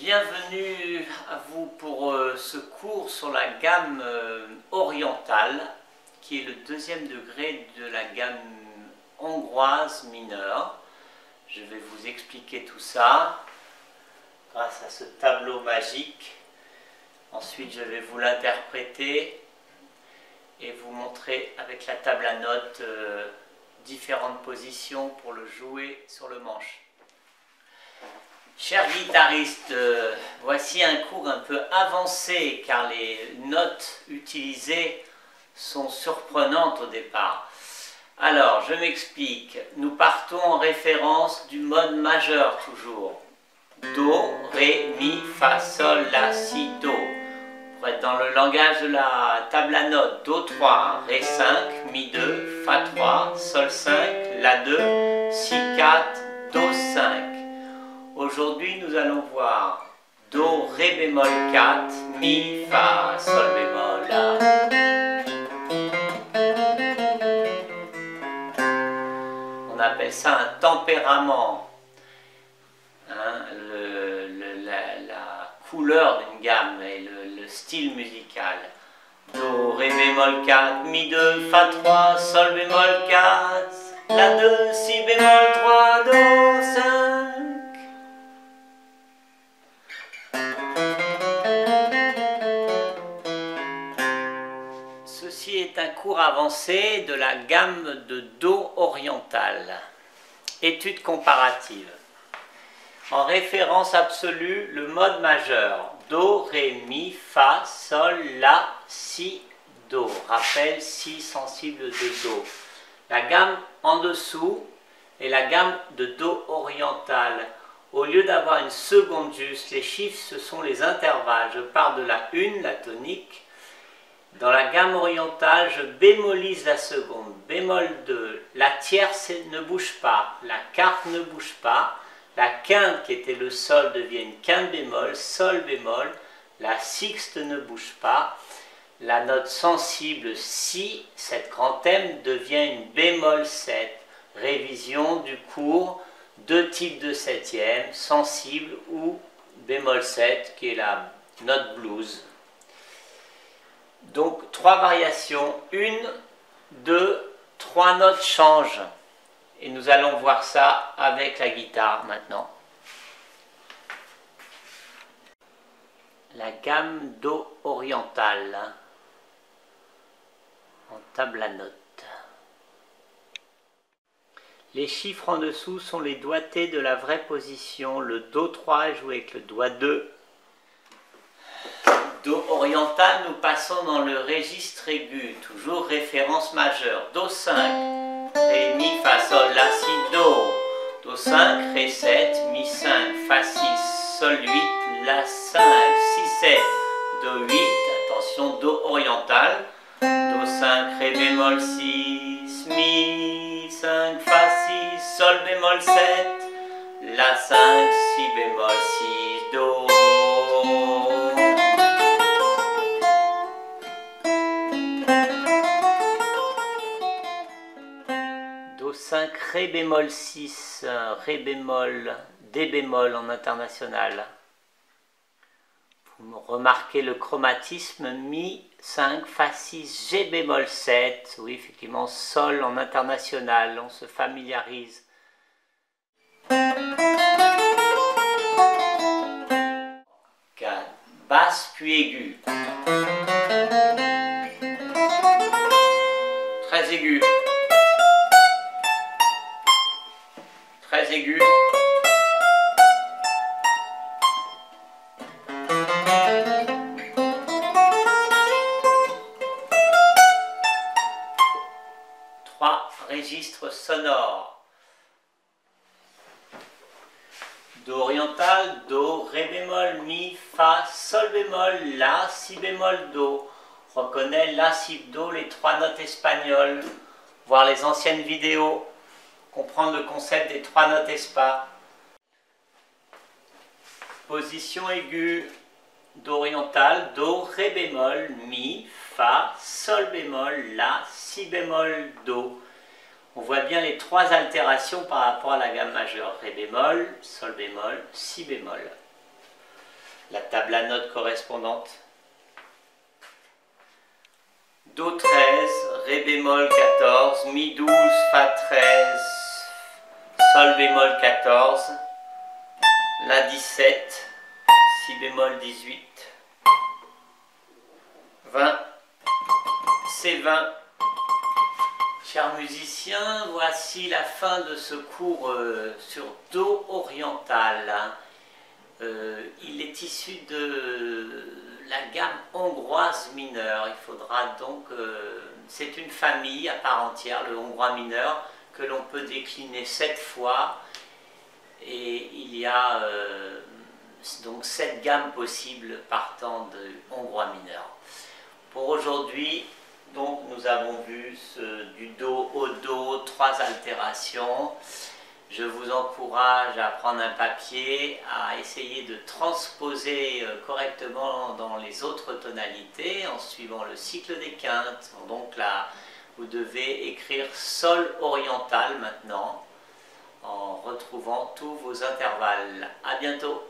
Bienvenue à vous pour ce cours sur la gamme orientale, qui est le deuxième degré de la gamme hongroise mineure. Je vais vous expliquer tout ça grâce à ce tableau magique. Ensuite, je vais vous l'interpréter et vous montrer avec la table à notes différentes positions pour le jouer sur le manche. Chers guitaristes, voici un cours un peu avancé car les notes utilisées sont surprenantes au départ. Alors, je m'explique. Nous partons en référence du mode majeur toujours. Do, Ré, Mi, Fa, Sol, La, Si, Do. Pour être dans le langage de la table à notes, Do 3, Ré 5, Mi 2, Fa 3, Sol 5, La 2, Si 4, Do 5. Aujourd'hui, nous allons voir Do, Ré bémol 4, Mi, Fa, Sol bémol, La. On appelle ça un tempérament, hein, la couleur d'une gamme et le style musical. Do, Ré bémol 4, Mi 2, Fa 3, Sol bémol 4, La 2, Si bémol 3, Do 5. Ceci est un cours avancé de la gamme de Do orientale. Étude comparative. En référence absolue, le mode majeur. Do, Ré, Mi, Fa, Sol, La, Si, Do. Rappel, Si sensible de Do. La gamme en dessous est la gamme de Do orientale. Au lieu d'avoir une seconde juste, les chiffres, ce sont les intervalles. Je pars de la 1, la tonique. Dans la gamme orientale, je bémolise la seconde. Bémol 2. La tierce ne bouge pas. La quarte ne bouge pas. La quinte, qui était le sol, devient une quinte bémol. Sol bémol. La sixte ne bouge pas. La note sensible Si, cette grand thème, devient une bémol 7. Révision du cours. Deux types de septième, sensible ou bémol 7, qui est la note blues. Donc, trois variations, 1, 2, 3 notes changent. Et nous allons voir ça avec la guitare maintenant. La gamme Do orientale en table à notes. Les chiffres en dessous sont les doigtés de la vraie position. Le Do 3 est joué avec le doigt 2. Do oriental, nous passons dans le registre aigu, toujours référence majeure. Do 5, Ré, Mi, Fa, Sol, La, Si, Do. Do 5, Ré 7, Mi 5, Fa 6, Sol 8, La 5, Si 7, Do 8, attention, Do oriental. Do 5, Ré bémol 6, Mi 5, Fa 6, Sol bémol 7, La 5, Si bémol 6, Do. Do 5, Ré bémol 6, Ré bémol, Dé bémol en international. Vous remarquez le chromatisme, Mi 5, Fa 6, G bémol 7. Oui, effectivement, Sol en international, on se familiarise. Basse puis aiguë. Très aiguë. Très aiguë. Trois registres sonores. Do oriental, Do, Ré bémol, Mi, Fa, Sol bémol, La, Si bémol, Do. On reconnaît La, Si, Do, les trois notes espagnoles. Voir les anciennes vidéos. Comprendre le concept des trois notes espa. Position aiguë. Do oriental, Do, Ré bémol, Mi, Fa, Sol bémol, La, Si bémol, Do. On voit bien les trois altérations par rapport à la gamme majeure. Ré bémol, Sol bémol, Si bémol. la table à notes correspondante. Do 13, Ré bémol 14, Mi 12, Fa 13, Sol bémol 14, La 17, Si bémol 18, 20, C'est 20. Chers musiciens, voici la fin de ce cours sur Do oriental. Il est issu de la gamme hongroise mineure. Il faudra donc, c'est une famille à part entière, le hongrois mineur, que l'on peut décliner 7 fois. Et il y a donc 7 gammes possibles partant du hongrois mineur. Pour aujourd'hui, donc nous avons vu du Do au Do, 3 altérations. Je vous encourage à prendre un papier, à essayer de transposer correctement dans les autres tonalités en suivant le cycle des quintes. Donc là, vous devez écrire Sol oriental maintenant en retrouvant tous vos intervalles. À bientôt!